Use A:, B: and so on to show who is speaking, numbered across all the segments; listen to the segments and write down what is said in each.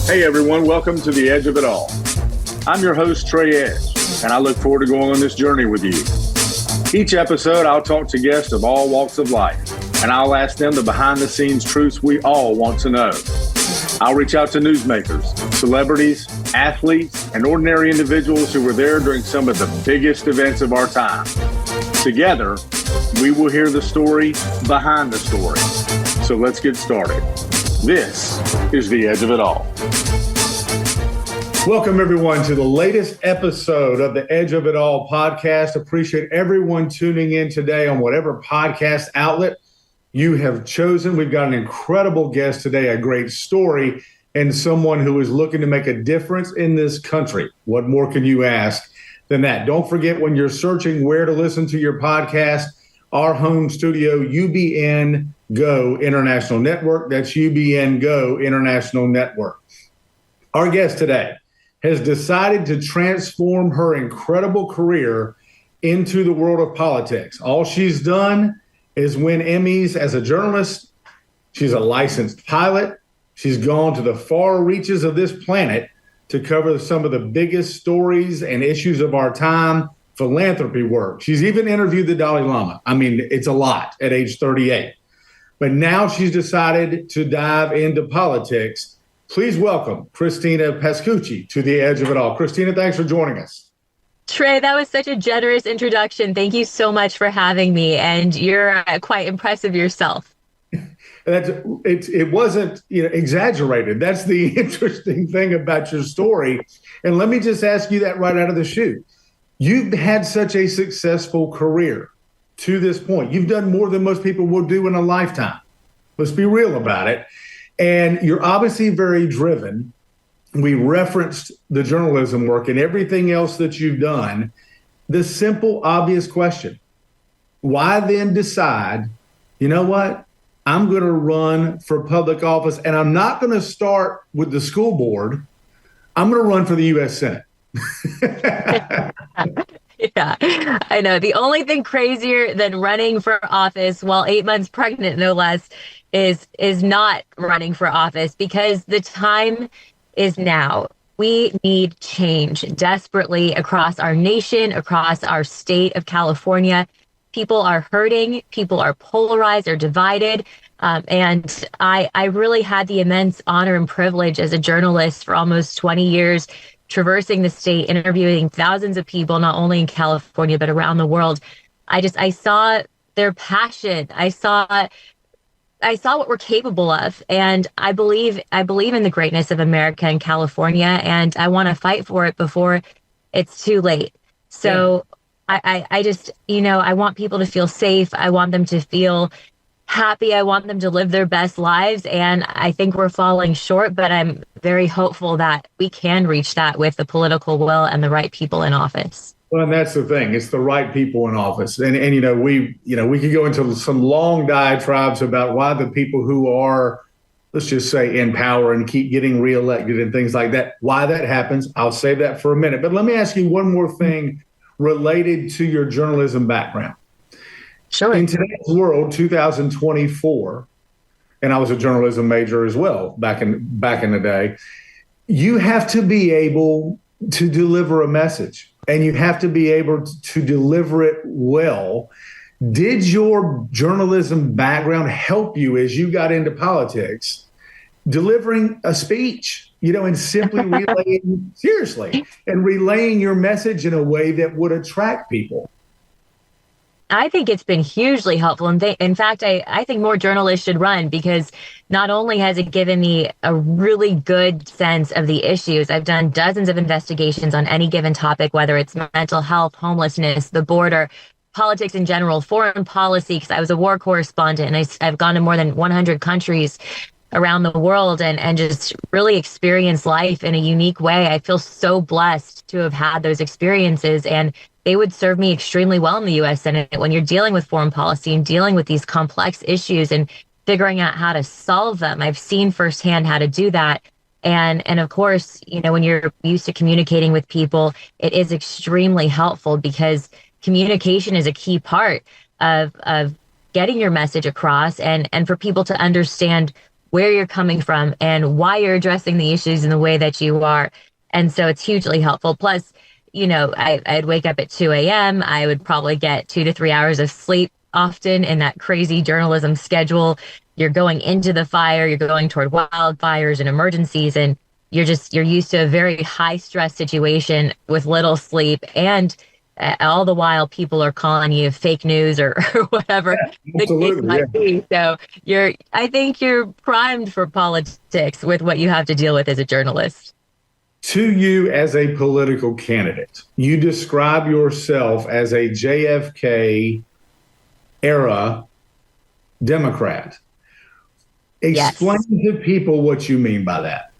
A: Hey everyone, welcome to The Edge of It All. I'm your host, Trey Edge, and I look forward to going on this journey with you. Each episode, I'll talk to guests of all walks of life, and I'll ask them the behind-the-scenes truths we all want to know. I'll reach out to newsmakers, celebrities, athletes, and ordinary individuals who were there during some of the biggest events of our time. Together, we will hear the story behind the story. So let's get started. This is The Edge of It All. Welcome, everyone, to the latest episode of the Edge of It All podcast. Appreciate everyone tuning in today on whatever podcast outlet you have chosen. We've got an incredible guest today, a great story, and someone who is looking to make a difference in this country. What more can you ask than that? Don't forget, when you're searching where to listen to your podcast, our home studio, UBN Go International Network. That's UBN Go International Network. Our guest today has decided to transform her incredible career into the world of politics. All she's done is win Emmys as a journalist. She's a licensed pilot. She's gone to the far reaches of this planet to cover some of the biggest stories and issues of our time, philanthropy work. She's even interviewed the Dalai Lama. I mean, it's a lot at age 38. But now she's decided to dive into politics. Please welcome Christina Pascucci to The Edge of It All. Christina, thanks for joining us.
B: Trey, that was such a generous introduction. Thank you so much for having me. And you're quite impressive yourself.
A: It wasn't exaggerated. That's the interesting thing about your story. And let me just ask you that right out of the chute. You've had such a successful career to this point. You've done more than most people will do in a lifetime. Let's be real about it. And you're obviously very driven. We referenced the journalism work and everything else that you've done. The simple, obvious question, why then decide, you know what, I'm going to run for public office, and I'm not going to start with the school board. I'm going to run for the U.S. Senate.
B: Yeah, I know. The only thing crazier than running for office while 8 months pregnant, no less, is not running for office, because the time is now. We need change desperately across our nation, across our state of California. People are hurting. People are polarized or divided. And I really had the immense honor and privilege as a journalist for almost 20 years, traversing the state, interviewing thousands of people, not only in California, but around the world. I saw their passion. I saw what we're capable of. And I believe in the greatness of America and California, and I want to fight for it before it's too late. So yeah. I just, I want people to feel safe. I want them to feel happy. I want them to live their best lives. And I think we're falling short, but I'm very hopeful that we can reach that with the political will and the right people in office.
A: Well, and that's the thing. It's the right people in office. And we could go into some long diatribes about why the people who are, let's just say, in power and keep getting reelected and things like that, why that happens. I'll save that for a minute. But let me ask you one more thing related to your journalism background.
B: Sure.
A: In today's world, 2024, and I was a journalism major as well back in the day, you have to be able to deliver a message, and you have to be able to deliver it well. Did your journalism background help you as you got into politics, delivering a speech, and simply relaying your message in a way that would attract people?
B: I think it's been hugely helpful. And in fact, I think more journalists should run, because not only has it given me a really good sense of the issues, I've done dozens of investigations on any given topic, whether it's mental health, homelessness, the border, politics in general, foreign policy, because I was a war correspondent, and I've gone to more than 100 countries around the world and just really experienced life in a unique way. I feel so blessed to have had those experiences, and they would serve me extremely well in the U.S. Senate when you're dealing with foreign policy and dealing with these complex issues and figuring out how to solve them. I've seen firsthand how to do that. And of course, when you're used to communicating with people, it is extremely helpful, because communication is a key part of getting your message across and for people to understand where you're coming from and why you're addressing the issues in the way that you are. And so it's hugely helpful. Plus, I'd wake up at 2 a.m. I would probably get 2 to 3 hours of sleep often in that crazy journalism schedule. You're going into the fire, you're going toward wildfires and emergencies, and you're used to a very high stress situation with little sleep. And all the while people are calling you fake news or whatever the case might be. So I think you're primed for politics with what you have to deal with as a journalist.
A: To you as a political candidate, you describe yourself as a JFK era Democrat. Explain to people what you mean by that.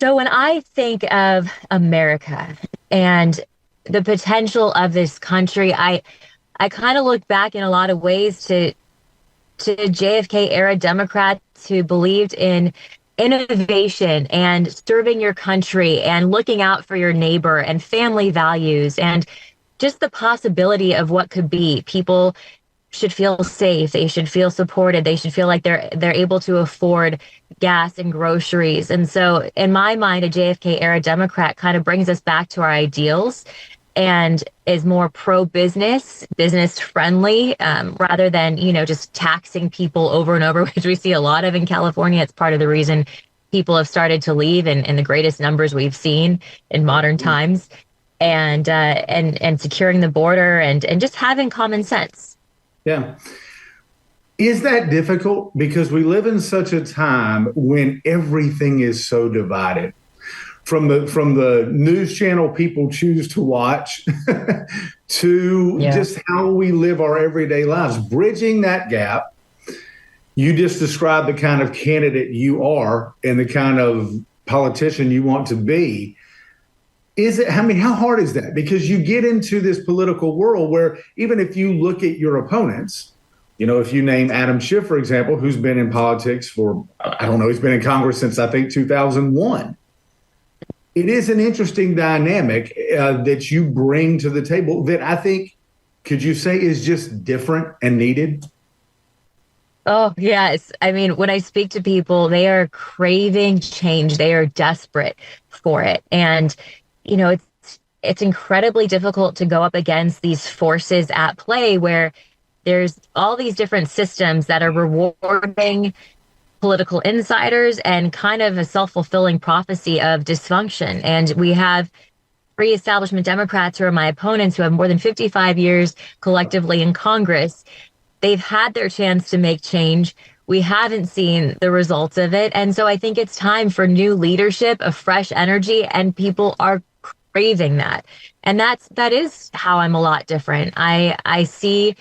B: So when I think of America and the potential of this country, I kind of look back in a lot of ways to JFK era Democrats who believed in innovation and serving your country and looking out for your neighbor and family values and just the possibility of what could be. People should feel safe. They should feel supported. They should feel like they're able to afford gas and groceries. And so in my mind, a JFK era Democrat kind of brings us back to our ideals and is more pro-business, business friendly, rather than, just taxing people over and over, which we see a lot of in California. It's part of the reason people have started to leave in the greatest numbers we've seen in modern times, and securing the border and just having common sense.
A: Yeah. Is that difficult? Because we live in such a time when everything is so divided. From the news channel people choose to watch to just how we live our everyday lives. Bridging that gap, you just described the kind of candidate you are and the kind of politician you want to be. How hard is that? Because you get into this political world where even if you look at your opponents, if you name Adam Schiff, for example, who's been in politics for, he's been in Congress since I think 2001. It is an interesting dynamic that you bring to the table that I think, could you say, is just different and needed?
B: Oh, yes. I mean, when I speak to people, they are craving change. They are desperate for it. And, it's incredibly difficult to go up against these forces at play where there's all these different systems that are rewarding political insiders and kind of a self-fulfilling prophecy of dysfunction. And we have pre-establishment Democrats who are my opponents who have more than 55 years collectively in Congress. They've had their chance to make change. We haven't seen the results of it. And so I think it's time for new leadership, a fresh energy, and people are craving that. And that is how I'm a lot different. I see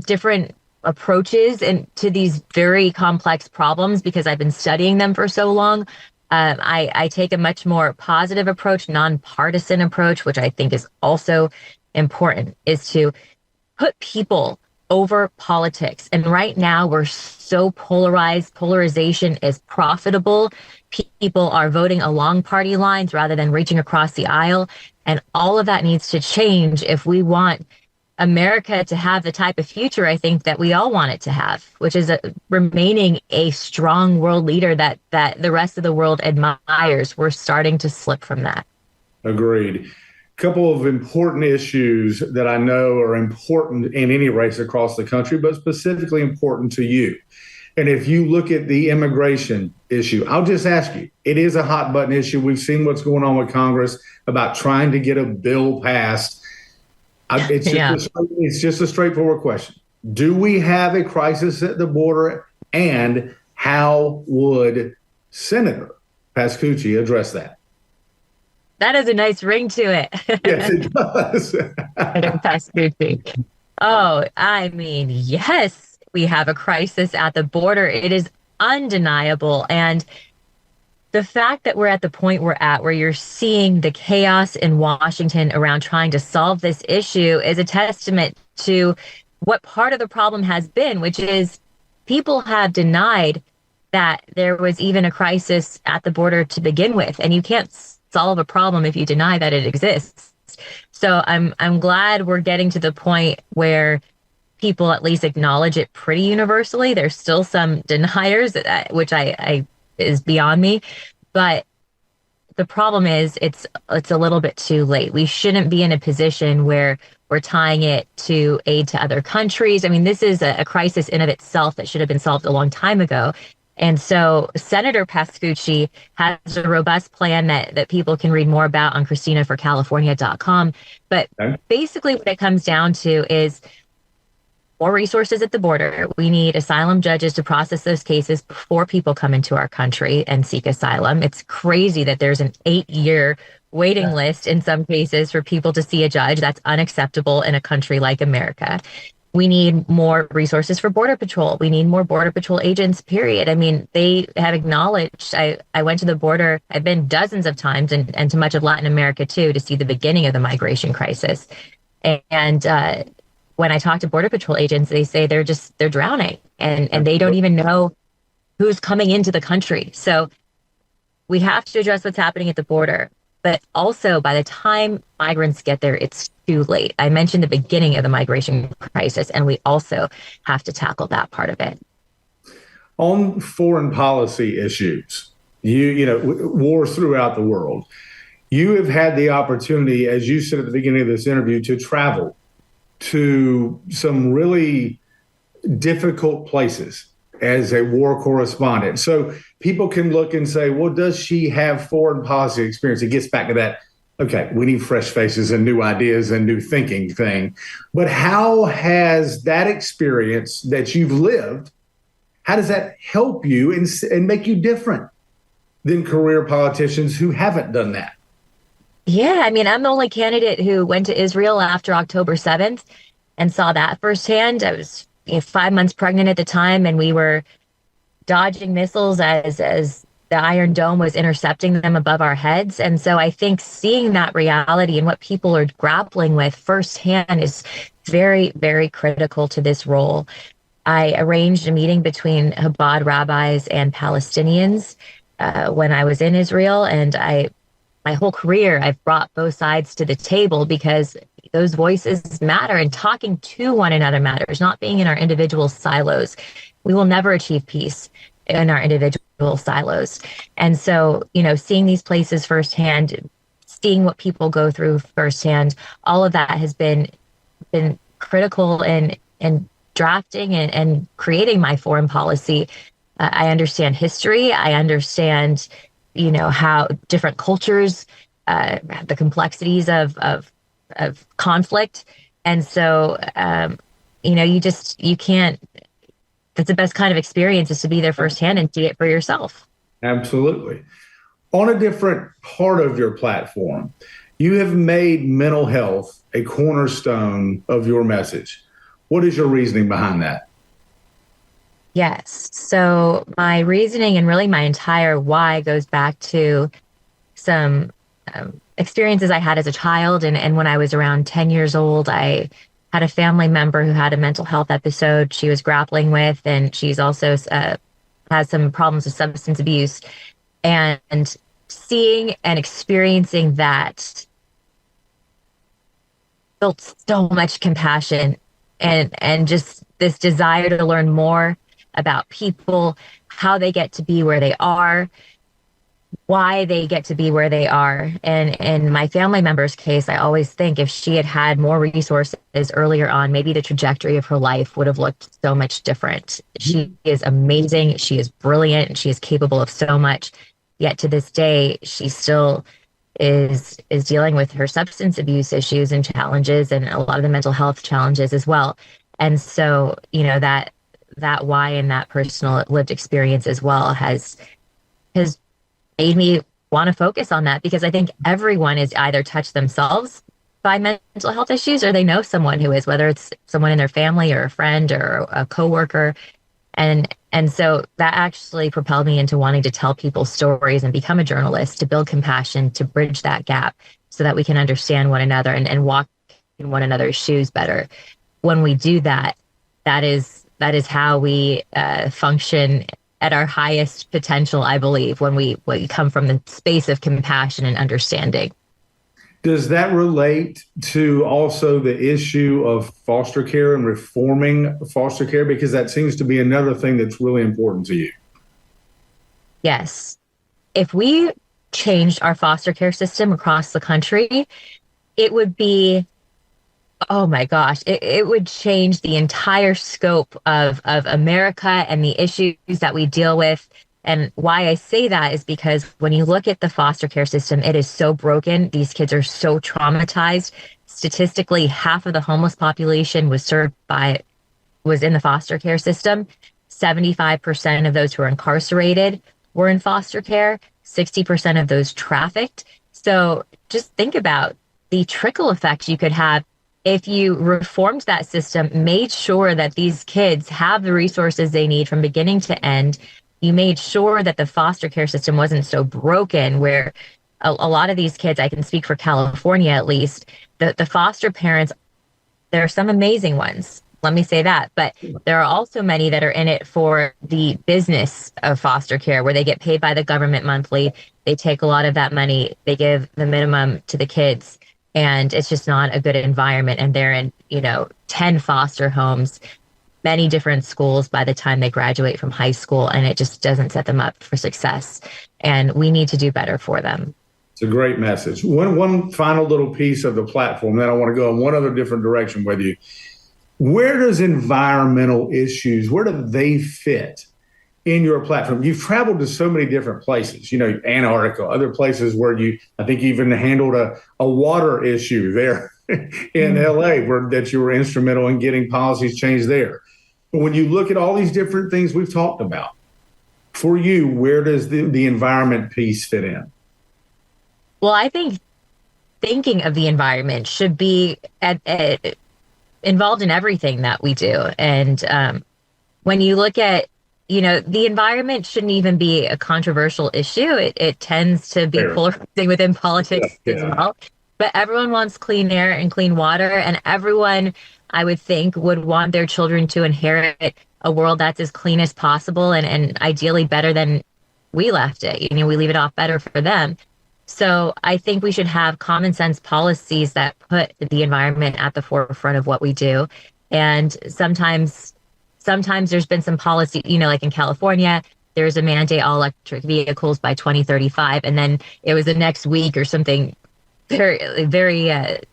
B: different approaches to these very complex problems because I've been studying them for so long. I take a much more positive approach, nonpartisan approach, which I think is also important, is to put people over politics. And right now we're so polarized. Polarization is profitable. People are voting along party lines rather than reaching across the aisle. And all of that needs to change if we want America to have the type of future I think that we all want it to have, which is remaining a strong world leader that the rest of the world admires. We're starting to slip from that.
A: Agreed. A couple of important issues that I know are important in any race across the country, but specifically important to you. And if you look at the immigration issue, I'll just ask you, it is a hot button issue. We've seen what's going on with Congress about trying to get a bill passed. It's just a straightforward question. Do we have a crisis at the border? And how would Senator Pascucci address that?
B: That is a nice ring to it.
A: Yes, it does.
B: Senator Pascucci. Oh, I mean, yes, we have a crisis at the border. It is undeniable. And the fact that we're at the point we're at where you're seeing the chaos in Washington around trying to solve this issue is a testament to what part of the problem has been, which is people have denied that there was even a crisis at the border to begin with. And you can't solve a problem if you deny that it exists. So I'm glad we're getting to the point where people at least acknowledge it pretty universally. There's still some deniers, which I is beyond me. But the problem is it's a little bit too late. We shouldn't be in a position where we're tying it to aid to other countries. I mean, this is a crisis in of itself that should have been solved a long time ago. And so Senator Pascucci has a robust plan that people can read more about on ChristinaForCalifornia.com. But basically what it comes down to is more resources at the border. We need asylum judges to process those cases before people come into our country and seek asylum. It's crazy that there's an 8-year waiting list in some cases for people to see a judge. That's unacceptable in a country like America. We need more resources for Border Patrol. We need more Border Patrol agents, period. I mean, they have acknowledged, I went to the border, I've been dozens of times and to much of Latin America too, to see the beginning of the migration crisis. And when I talk to Border Patrol agents, they say they're drowning and they don't even know who's coming into the country. So we have to address what's happening at the border. But also, by the time migrants get there, it's too late. I mentioned the beginning of the migration crisis, and we also have to tackle that part of it.
A: On foreign policy issues, you know, wars throughout the world, you have had the opportunity, as you said at the beginning of this interview, to travel to some really difficult places as a war correspondent. So people can look and say, well, does she have foreign policy experience? It gets back to that, okay, we need fresh faces and new ideas and new thinking thing. But how has that experience that you've lived, how does that help you and make you different than career politicians who haven't done that?
B: Yeah, I mean, I'm the only candidate who went to Israel after October 7th and saw that firsthand. I was 5 months pregnant at the time, and we were dodging missiles as the Iron Dome was intercepting them above our heads. And so I think seeing that reality and what people are grappling with firsthand is very, very critical to this role. I arranged a meeting between Chabad rabbis and Palestinians when I was in Israel, and my whole career, I've brought both sides to the table because those voices matter and talking to one another matters, not being in our individual silos. We will never achieve peace in our individual silos. And so, you know, seeing these places firsthand, seeing what people go through firsthand, all of that has been critical in drafting and creating my foreign policy. I understand history. I understand, you know, how different cultures, the complexities of conflict. And so, you know, you can't, that's the best kind of experience, is to be there firsthand and see it for yourself.
A: Absolutely. On a different part of your platform, you have made mental health a cornerstone of your message. What is your reasoning behind that?
B: Yes. So my reasoning and really my entire why goes back to some experiences I had as a child. And when I was around 10 years old, I had a family member who had a mental health episode she was grappling with, and she's also has some problems with substance abuse. And seeing and experiencing that built so much compassion and just this desire to learn more about people, how they get to be where they are, why they get to be where they are. And in my family member's case, I always think if she had had more resources earlier on, maybe the trajectory of her life would have looked so much different. She is amazing. She is brilliant. She is capable of so much. Yet to this day, she still is dealing with her substance abuse issues and challenges, and a lot of the mental health challenges as well. And so, you know, that why and that personal lived experience as well has made me want to focus on that, because I think everyone is either touched themselves by mental health issues or they know someone who is, whether it's someone in their family or a friend or a coworker. And so that actually propelled me into wanting to tell people stories and become a journalist, to build compassion, to bridge that gap so that we can understand one another and walk in one another's shoes better. When we do that, that is how we function at our highest potential, I believe, when we come from the space of compassion and understanding.
A: Does that relate to also the issue of foster care and reforming foster care? Because that seems to be another thing that's really important to you.
B: Yes. If we changed our foster care system across the country, it would be, oh my gosh, it would change the entire scope of America and the issues that we deal with. And why I say that is because when you look at the foster care system, it is so broken. These kids are so traumatized. Statistically, half of the homeless population was in the foster care system. 75% of those who are incarcerated were in foster care, 60% of those trafficked. So just think about the trickle effect you could have if you reformed that system, made sure that these kids have the resources they need from beginning to end. You made sure that the foster care system wasn't so broken where a lot of these kids, I can speak for California at least, the foster parents, there are some amazing ones. Let me say that. But there are also many that are in it for the business of foster care, where they get paid by the government monthly. They take a lot of that money. They give the minimum to the kids. And it's just not a good environment. And they're in, 10 foster homes, many different schools by the time they graduate from high school. And it just doesn't set them up for success. And we need to do better for them.
A: It's a great message. One final little piece of the platform, then I want to go in one other different direction with you. Where does environmental issues, where do they fit in your platform? You've traveled to so many different places, Antarctica, other places where I think you even handled a water issue there in LA that you were instrumental in getting policies changed there. But when you look at all these different things we've talked about, for you, where does the environment piece fit in?
B: Well, I think thinking of the environment should be involved in everything that we do. And when you look at, the environment shouldn't even be a controversial issue. It tends to be polarizing within politics as well. But everyone wants clean air and clean water. And everyone, I would think, would want their children to inherit a world that's as clean as possible and ideally better than we left it. We leave it off better for them. So I think we should have common sense policies that put the environment at the forefront of what we do. And sometimes there's been some policy, like in California, there's a mandate all electric vehicles by 2035. And then it was the next week or something very, very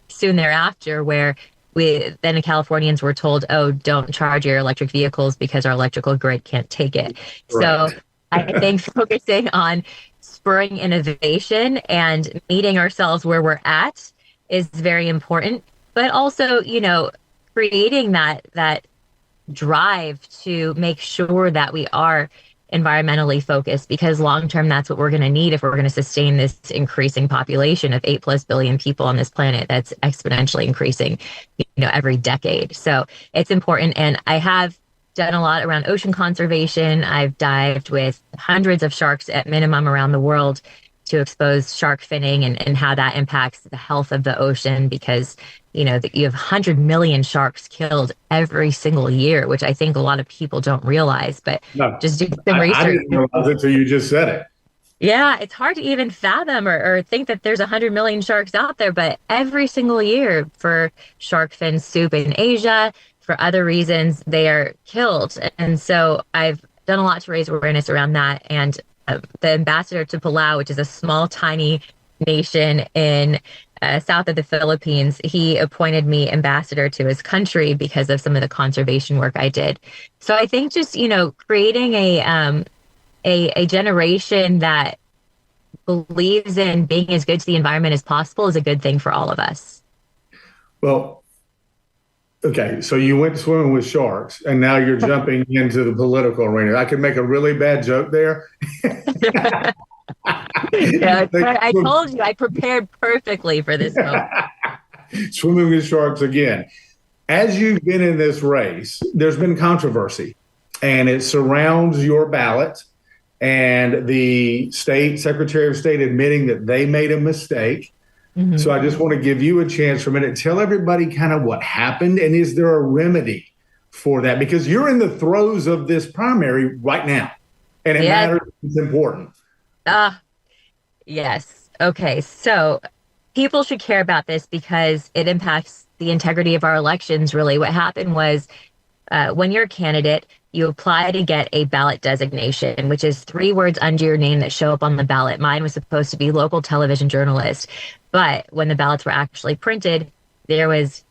B: soon thereafter where then the Californians were told, oh, don't charge your electric vehicles because our electrical grid can't take it. Right. So I think focusing on spurring innovation and meeting ourselves where we're at is very important, but also, creating that drive to make sure that we are environmentally focused, because long term, that's what we're going to need if we're going to sustain this increasing population of 8+ billion people on this planet that's exponentially increasing, every decade. So it's important. And I have done a lot around ocean conservation. I've dived with hundreds of sharks at minimum around the world to expose shark finning and how that impacts the health of the ocean, because you have 100 million sharks killed every single year, which I think a lot of people don't realize. But just do some research.
A: I didn't realize it until you just said it.
B: Yeah, it's hard to even fathom or think that there's 100 million sharks out there. But every single year for shark fin soup in Asia, for other reasons, they are killed. And so I've done a lot to raise awareness around that. And the ambassador to Palau, which is a small, tiny nation in south of the Philippines, he appointed me ambassador to his country because of some of the conservation work I did. So I think just, creating a generation that believes in being as good to the environment as possible is a good thing for all of us.
A: Well, okay, so you went swimming with sharks, and now you're jumping into the political arena. I could make a really bad joke there.
B: I told you I prepared perfectly for this moment.
A: Swimming with sharks again. As you've been in this race, there's been controversy, and it surrounds your ballot and the Secretary of State admitting that they made a mistake. Mm-hmm. So I just want to give you a chance for a minute. Tell everybody kind of what happened, and is there a remedy for that? Because you're in the throes of this primary right now, and it matters. It's important.
B: Yes. Okay. So people should care about this because it impacts the integrity of our elections. Really, what happened was when you're a candidate, you apply to get a ballot designation, which is 3 words under your name that show up on the ballot. Mine was supposed to be local television journalist, but when the ballots were actually printed, there was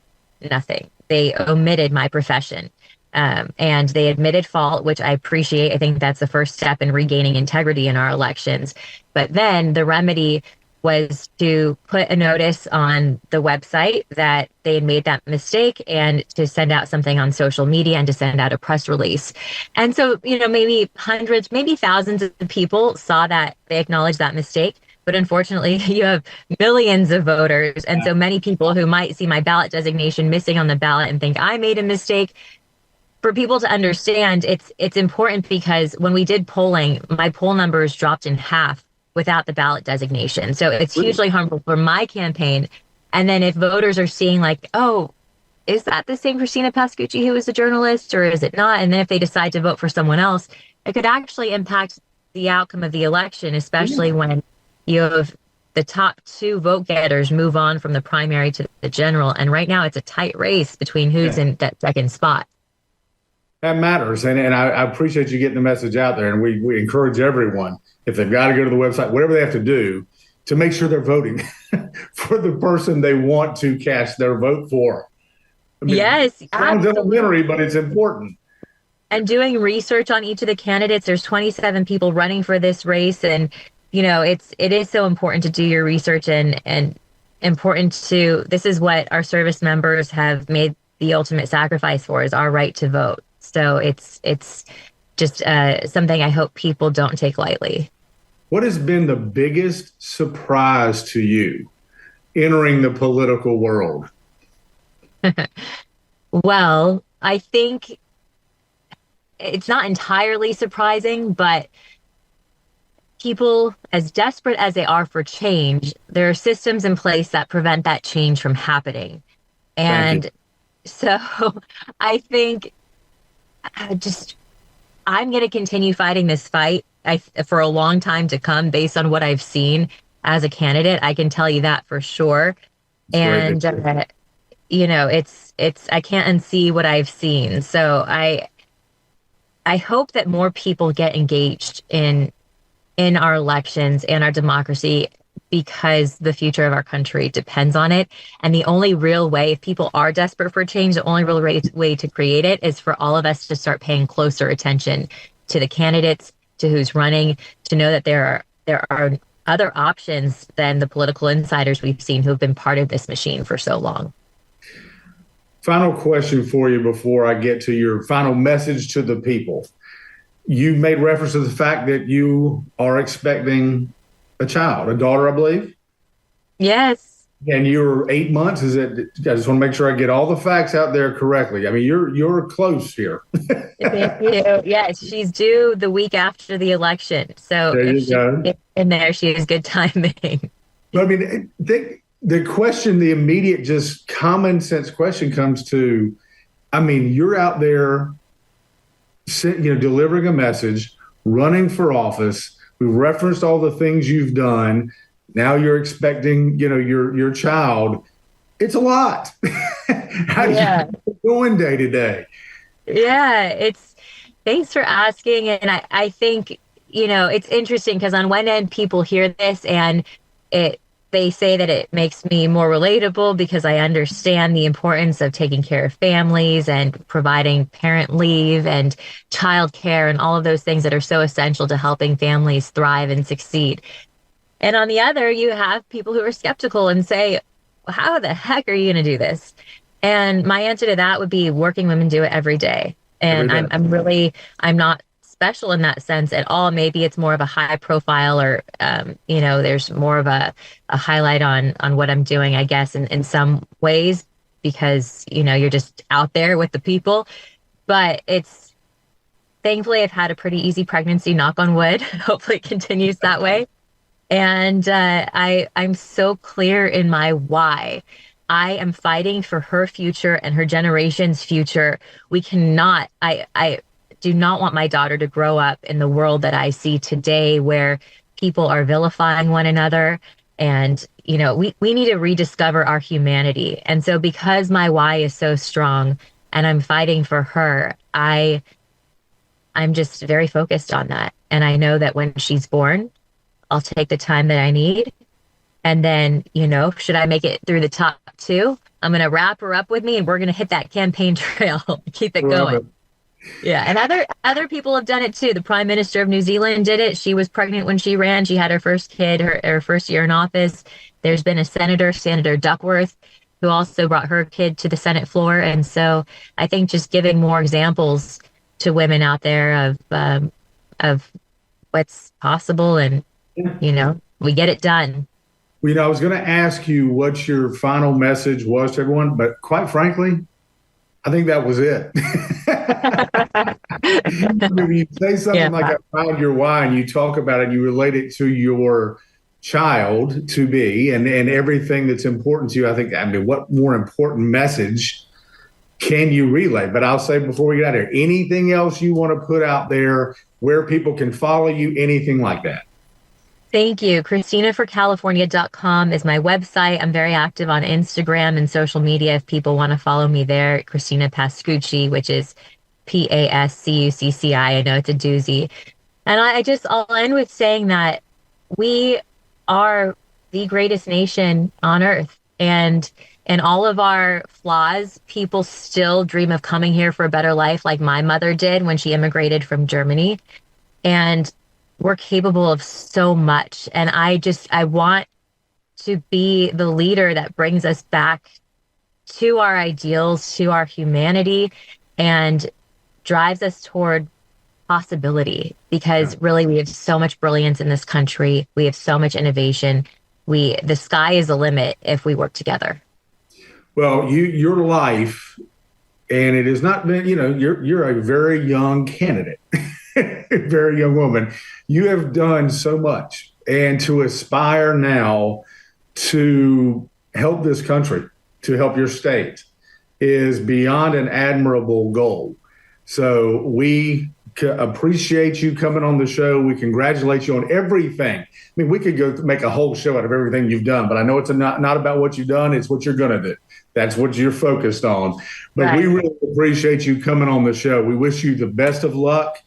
B: nothing. They omitted my profession. And they admitted fault, which I appreciate. I think that's the first step in regaining integrity in our elections. But then the remedy was to put a notice on the website that they had made that mistake and to send out something on social media and to send out a press release. And so, maybe hundreds, maybe thousands of people saw that, they acknowledged that mistake. But unfortunately, you have millions of voters. And so many people who might see my ballot designation missing on the ballot and think I made a mistake. For people to understand, it's important because when we did polling, my poll numbers dropped in half without the ballot designation. So it's hugely harmful for my campaign. And then if voters are seeing like, oh, is that the same Christina Pascucci who was a journalist or is it not? And then if they decide to vote for someone else, it could actually impact the outcome of the election, especially when you have the top 2 vote getters move on from the primary to the general. And right now it's a tight race between who's in that second spot.
A: That matters. And I appreciate you getting the message out there. And we encourage everyone, if they've got to go to the website, whatever they have to do, to make sure they're voting for the person they want to cast their vote for. I mean,
B: yes.
A: It sounds elementary, but it's important.
B: And doing research on each of the candidates, there's 27 people running for this race. And, it is so important to do your research and important to, this is what our service members have made the ultimate sacrifice for, is our right to vote. So it's just something I hope people don't take lightly.
A: What has been the biggest surprise to you entering the political world?
B: Well, I think it's not entirely surprising, but people, as desperate as they are for change, there are systems in place that prevent that change from happening. And so I think I'm going to continue fighting this fight for a long time to come based on what I've seen as a candidate. I can tell you that for sure. And, it's I can't unsee what I've seen. So I hope that more people get engaged in our elections and our democracy, because the future of our country depends on it. And the only real way, if people are desperate for change, the only real way to create it is for all of us to start paying closer attention to the candidates, to who's running, to know that there are other options than the political insiders we've seen who have been part of this machine for so long.
A: Final question for you before I get to your final message to the people. You made reference to the fact that you are expecting a child, a daughter, I believe.
B: Yes.
A: And you're 8 months. Is it? I just want to make sure I get all the facts out there correctly. I mean, you're close here.
B: Thank you. Yes, she's due the week after the election. So
A: there
B: if she gets in there, she has good timing.
A: But I mean, the question, the immediate, just common sense question comes to, I mean, you're out there, delivering a message, running for office. We referenced all the things you've done. Now you're expecting, your child. It's a lot. How do you going day to day?
B: Yeah, thanks for asking. And I think, it's interesting because on one end, people hear this and they say that it makes me more relatable because I understand the importance of taking care of families and providing parent leave and childcare and all of those things that are so essential to helping families thrive and succeed. And on the other, you have people who are skeptical and say, well, how the heck are you going to do this? And my answer to that would be working women do it every day. And I'm not special in that sense at all. Maybe it's more of a high profile or, there's more of a highlight on what I'm doing, I guess, in some ways, because, you're just out there with the people. But thankfully, I've had a pretty easy pregnancy, knock on wood. Hopefully it continues that way. And I'm so clear in my why. I am fighting for her future and her generation's future. We cannot, I do not want my daughter to grow up in the world that I see today where people are vilifying one another And, we need to rediscover our humanity. And so because my why is so strong and I'm fighting for her, I'm just very focused on that. And I know that when she's born, I'll take the time that I need. And then, should I make it through the top two, I'm going to wrap her up with me and we're going to hit that campaign trail, keep it going. Yeah. And other people have done it too. The Prime Minister of New Zealand did it. She was pregnant when she ran. She had her first kid, her first year in office. There's been a Senator Duckworth, who also brought her kid to the Senate floor. And so I think just giving more examples to women out there of what's possible, and, we get it done.
A: Well, I was going to ask you what your final message was to everyone, but quite frankly, I think that was it. When you say something like I found your why and you talk about it, you relate it to your child to be and everything that's important to you. I think, what more important message can you relay? But I'll say before we get out of here, anything else you want to put out there where people can follow you, anything like that?
B: Thank you. ChristinaForCalifornia.com is my website. I'm very active on Instagram and social media if people want to follow me there. Christina Pascucci, which is Pascucci. I know it's a doozy. And I'll end with saying that we are the greatest nation on earth. And in all of our flaws, people still dream of coming here for a better life, like my mother did when she immigrated from Germany. And we're capable of so much. And I want to be the leader that brings us back to our ideals, to our humanity, and drives us toward possibility. Because really, we have so much brilliance in this country. We have so much innovation. The sky is the limit if we work together.
A: Well, your life, and it has not been, you're a very young candidate. Very young woman. You have done so much, and to aspire now to help this country, to help your state, is beyond an admirable goal. So we appreciate you coming on the show. We congratulate you on everything. I mean, we could go make a whole show out of everything you've done, but I know it's not about what you've done. It's what you're going to do. That's what you're focused on. But we really appreciate you coming on the show. We wish you the best of luck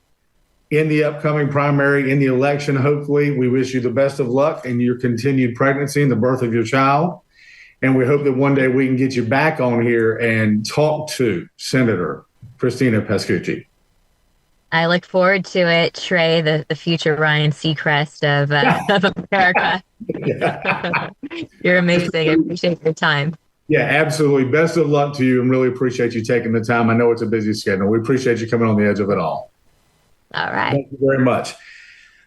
A: in the upcoming primary, in the election. Hopefully, we wish you the best of luck in your continued pregnancy and the birth of your child. And we hope that one day we can get you back on here and talk to Senator Christina Pascucci.
B: I look forward to it, Trey, the future Ryan Seacrest of America. You're amazing. I appreciate your time.
A: Yeah, absolutely. Best of luck to you, and really appreciate you taking the time. I know it's a busy schedule. We appreciate you coming on the edge of it all.
B: All right.
A: Thank you very much.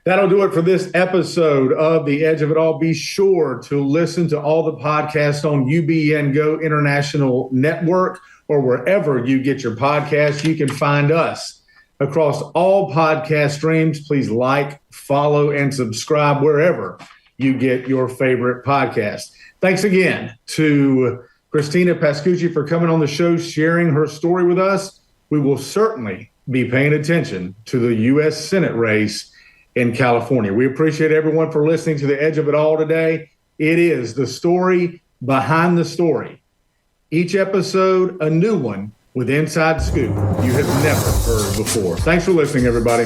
A: That'll do it for this episode of The Edge of It All. Be sure to listen to all the podcasts on UBN Go International Network or wherever you get your podcasts. You can find us across all podcast streams. Please like, follow, and subscribe wherever you get your favorite podcast. Thanks again to Christina Pascucci for coming on the show, sharing her story with us. We will certainly be paying attention to the U.S. Senate race in California. We appreciate everyone for listening to The Edge of It All today. It is the story behind the story. Each episode, a new one with inside scoop you have never heard before. Thanks for listening, everybody.